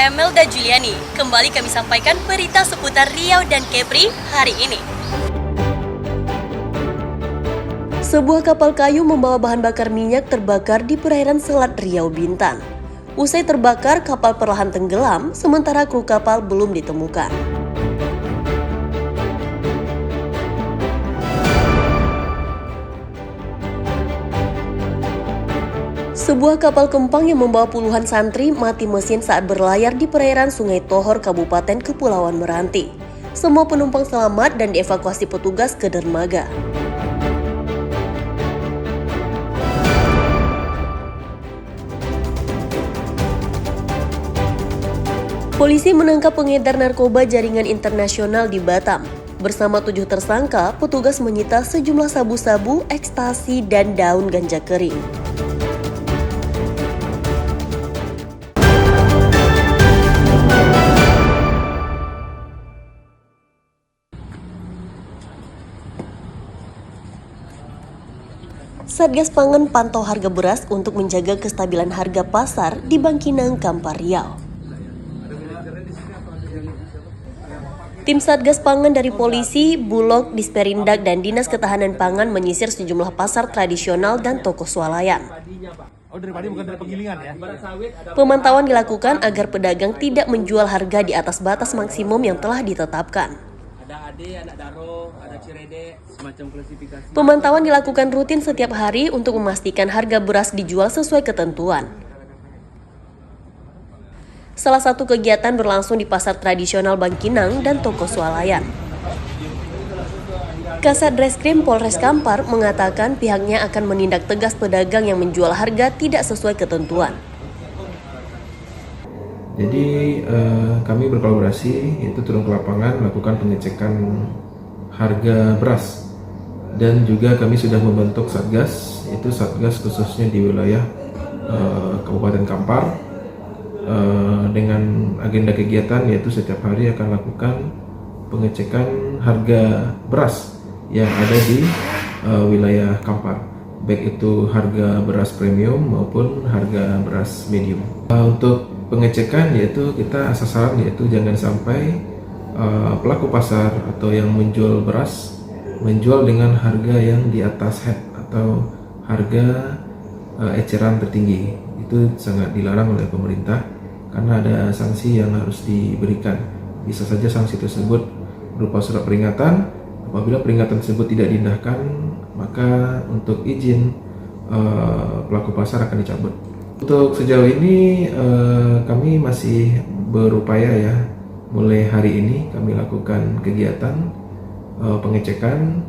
saya Melda Juliani. Kembali kami sampaikan berita seputar Riau dan Kepri hari ini. Sebuah kapal kayu membawa bahan bakar minyak terbakar di perairan Selat Riau, Bintan. Usai terbakar, kapal perlahan tenggelam, sementara kru kapal belum ditemukan. Sebuah kapal kempang yang membawa puluhan santri mati mesin saat berlayar di perairan Sungai Tohor, Kabupaten Kepulauan Meranti. Semua penumpang selamat dan dievakuasi petugas ke dermaga. Polisi menangkap pengedar narkoba jaringan internasional di Batam. Bersama 7 tersangka, petugas menyita sejumlah sabu-sabu, ekstasi, dan daun ganja kering. Satgas Pangan pantau harga beras untuk menjaga kestabilan harga pasar di Bangkinang, Kampar Riau. Tim Satgas Pangan dari Polisi, Bulog, Disperindak, dan Dinas Ketahanan Pangan menyisir sejumlah pasar tradisional dan toko swalayan. Pemantauan dilakukan agar pedagang tidak menjual harga di atas batas maksimum yang telah ditetapkan. Pemantauan dilakukan rutin setiap hari untuk memastikan harga beras dijual sesuai ketentuan. Salah satu kegiatan berlangsung di pasar tradisional Bangkinang dan toko swalayan. Kasat Reskrim Polres Kampar mengatakan pihaknya akan menindak tegas pedagang yang menjual harga tidak sesuai ketentuan. Jadi kami berkolaborasi, itu turun ke lapangan melakukan pengecekan harga beras, dan juga kami sudah membentuk satgas, itu satgas khususnya di wilayah Kabupaten Kampar, dengan agenda kegiatan yaitu setiap hari akan lakukan pengecekan harga beras yang ada di wilayah Kampar, baik itu harga beras premium maupun harga beras medium. Untuk pengecekan yaitu kita sasaran yaitu jangan sampai pelaku pasar atau yang menjual beras menjual dengan harga yang di atas head atau harga eceran tertinggi. Itu sangat dilarang oleh pemerintah karena ada sanksi yang harus diberikan. Bisa saja sanksi tersebut berupa surat peringatan. Apabila peringatan tersebut tidak diindahkan, maka untuk izin pelaku pasar akan dicabut. Untuk sejauh ini kami masih berupaya ya, mulai hari ini kami lakukan kegiatan pengecekan.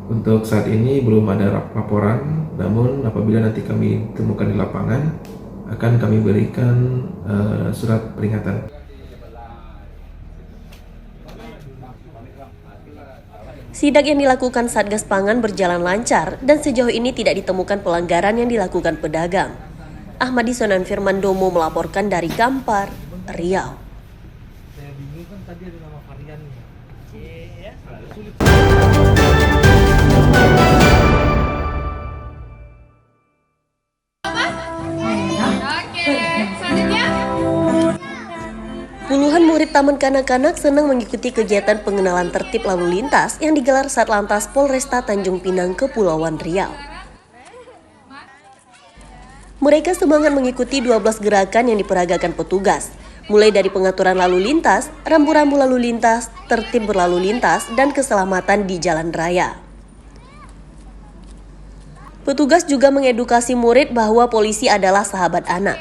Untuk saat ini belum ada laporan, namun apabila nanti kami temukan di lapangan akan kami berikan surat peringatan. Sidak yang dilakukan Satgas Pangan berjalan lancar dan sejauh ini tidak ditemukan pelanggaran yang dilakukan pedagang. Ahmadi Sonan Firman Domo melaporkan dari Kampar, Riau. Saya bingung kan tadi ada nama variannya. Iya, sulit. Puluhan murid Taman Kanak-kanak senang mengikuti kegiatan pengenalan tertib lalu lintas yang digelar Satlantas Polresta Tanjung Pinang, Kepulauan Riau. Mereka semangat mengikuti 12 gerakan yang diperagakan petugas, mulai dari pengaturan lalu lintas, rambu-rambu lalu lintas, tertib berlalu lintas, dan keselamatan di jalan raya. Petugas juga mengedukasi murid bahwa polisi adalah sahabat anak.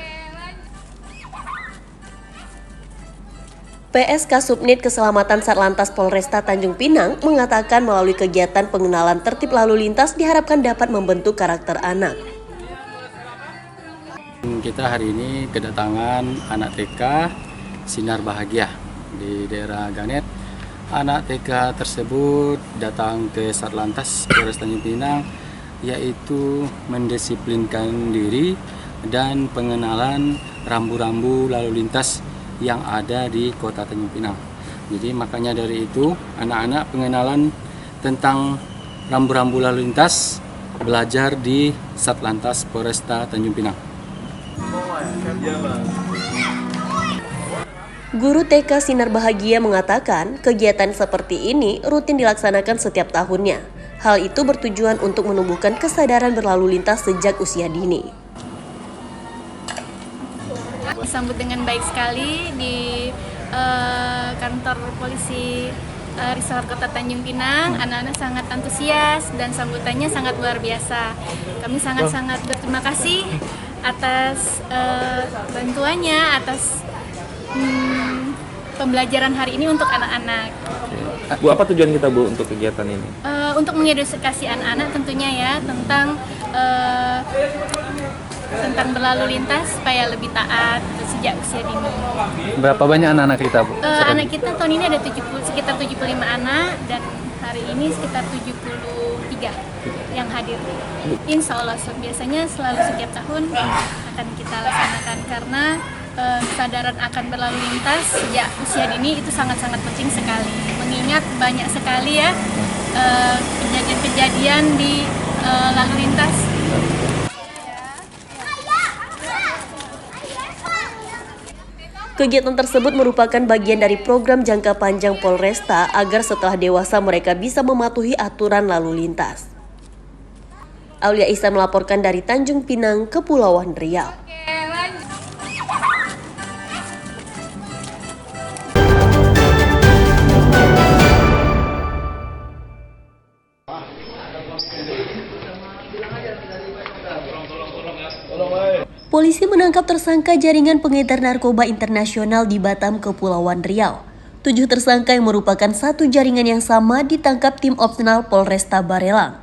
PSK Subnit Keselamatan Satlantas Polresta Tanjung Pinang mengatakan melalui kegiatan pengenalan tertib lalu lintas diharapkan dapat membentuk karakter anak. Kita hari ini kedatangan anak TK Sinar Bahagia di daerah Ganet. Anak TK tersebut datang ke Satlantas Polres Tanjung Pinang yaitu mendisiplinkan diri dan pengenalan rambu-rambu lalu lintas yang ada di Kota Tanjung Pinang. Jadi makanya dari itu anak-anak pengenalan tentang rambu-rambu lalu lintas belajar di Satlantas Polresta Tanjung Pinang. Guru TK Sinar Bahagia mengatakan kegiatan seperti ini rutin dilaksanakan setiap tahunnya. Hal itu bertujuan untuk menumbuhkan kesadaran berlalu lintas sejak usia dini. Disambut dengan baik sekali di kantor polisi Resort Kota Tanjung Pinang. Anak-anak sangat antusias dan sambutannya sangat luar biasa. Kami sangat-sangat berterima kasih atas bantuannya, atas pembelajaran hari ini untuk anak-anak. Bu, apa tujuan kita, Bu, untuk kegiatan ini? Untuk mengedukasi anak-anak tentunya ya tentang berlalu lintas supaya lebih taat sejak usia dini. Berapa banyak anak-anak kita, Bu? Anak kita tahun ini ada sekitar 75 anak dan hari ini sekitar 73 yang hadir. Insya Allah biasanya selalu setiap tahun akan kita laksanakan karena kesadaran akan berlalu lintas sejak usia dini itu sangat-sangat penting sekali. Mengingat banyak sekali ya kejadian-kejadian di lalu lintas. Kegiatan tersebut merupakan bagian dari program jangka panjang Polresta agar setelah dewasa mereka bisa mematuhi aturan lalu lintas. Aulia Ihsan melaporkan dari Tanjung Pinang, Kepulauan Riau. Polisi menangkap tersangka jaringan pengedar narkoba internasional di Batam, Kepulauan Riau. 7 tersangka yang merupakan satu jaringan yang sama ditangkap tim opsional Polresta Barelang.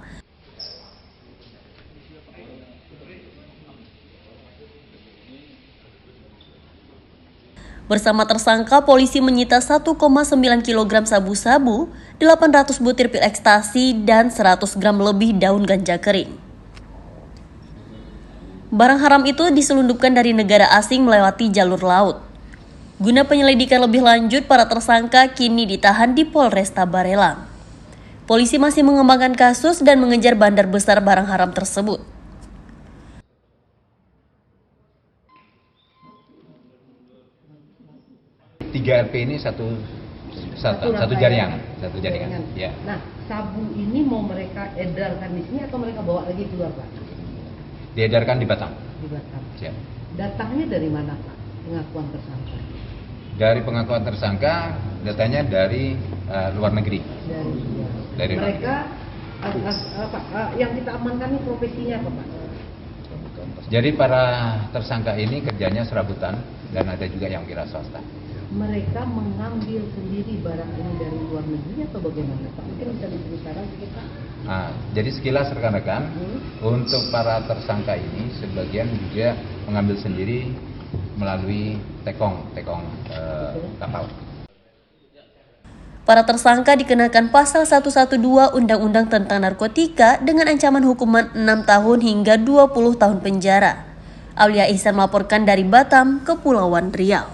Bersama tersangka, polisi menyita 1,9 kg sabu-sabu, 800 butir pil ekstasi, dan 100 gram lebih daun ganja kering. Barang haram itu diselundupkan dari negara asing melewati jalur laut. Guna penyelidikan lebih lanjut, para tersangka kini ditahan di Polresta Barelang. Polisi masih mengembangkan kasus dan mengejar bandar besar barang haram tersebut. Tiga RP ini satu jaringan, Ya. Nah, sabu ini mau mereka edarkan di sini atau mereka bawa lagi keluar, Pak? Diedarkan di Batam. Di Batam. Ya. Datangnya dari mana, Pak? Pengakuan tersangka. Dari pengakuan tersangka, datanya dari luar negeri. Dari mereka yang kita amankan ini profesinya apa, Pak? Jadi para tersangka ini kerjanya serabutan dan ada juga yang wira swasta. Mereka mengambil sendiri barang ini dari luar negeri atau bagaimana, Pak? Mungkin bisa diceritakan sedikit, Pak. Jadi sekilas rekan-rekan, untuk para tersangka ini sebagian juga mengambil sendiri melalui tekong kapal. Para tersangka dikenakan pasal 112 Undang-Undang tentang Narkotika dengan ancaman hukuman 6 tahun hingga 20 tahun penjara. Aulia Ihsan melaporkan dari Batam, Kepulauan Riau.